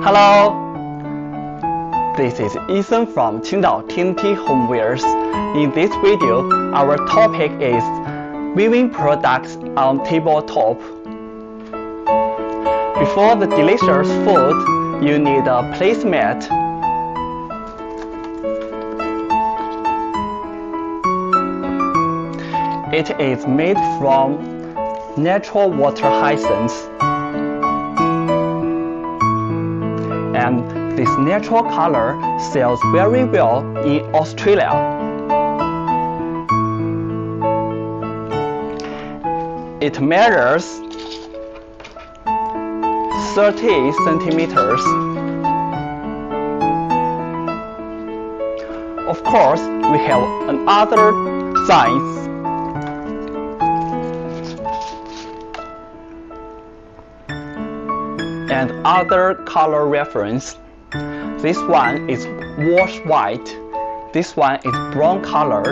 Hello, this is Ethan from Qingdao TNT Homewares. In this video, our topic is weaving products on tabletop. Before the delicious food, you need a placemat. It is made from natural water hyacinths. And this natural color sells very well in Australia. It measures 30 centimeters. Of course, we have another size. And other color reference. This one is wash white. This one is brown color.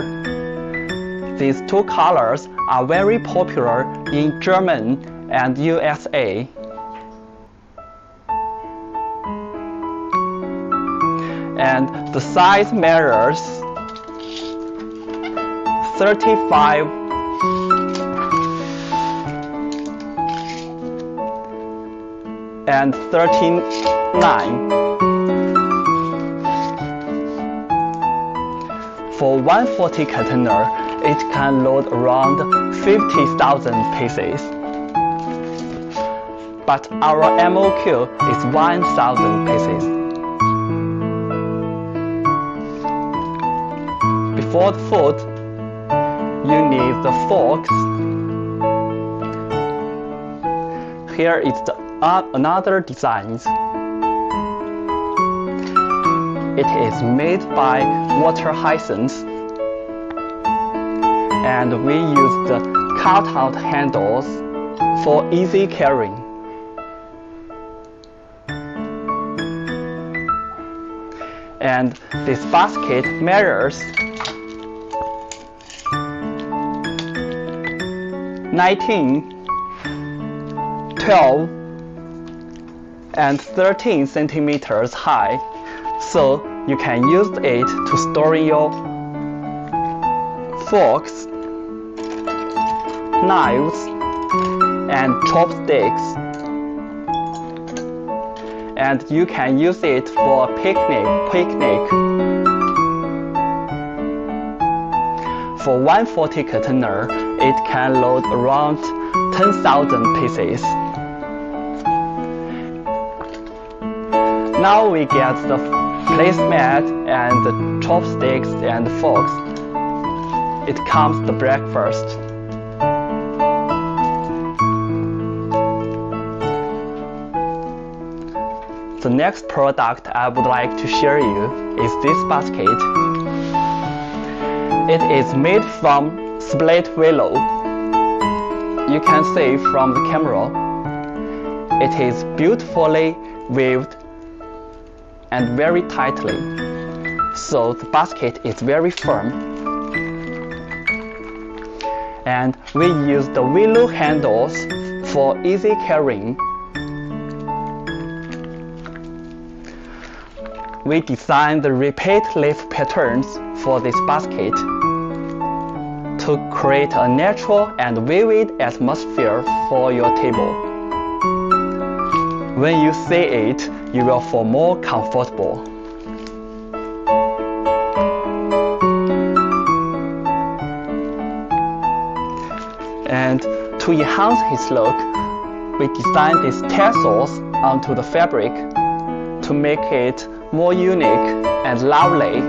These two colors are very popular in Germany and USA. And the size measures 35 and 39. For 140 container, it can load around 50,000 pieces. But our MOQ is 1,000 pieces. Before the food, you need the forks. Here is the another design. It is made by water hyacinths, and we use the cut-out handles for easy carrying. And this basket measures 19, 12, and 13 centimeters high, so you can use it to store your forks, knives, and chopsticks. And you can use it for a picnic. For 140 container, it can load around 10,000 pieces. Now we get the placemat and the chopsticks and forks. It comes the breakfast. The next product I would like to share you is this basket. It is made from split willow. You can see from the camera. It is beautifully weaved and very tightly, so the basket is very firm. And we use the willow handles for easy carrying. We designed the repeat leaf patterns for this basket to create a natural and vivid atmosphere for your table. When you see it, you will feel more comfortable. And to enhance his look, we designed these tassels onto the fabric to make it more unique and lovely.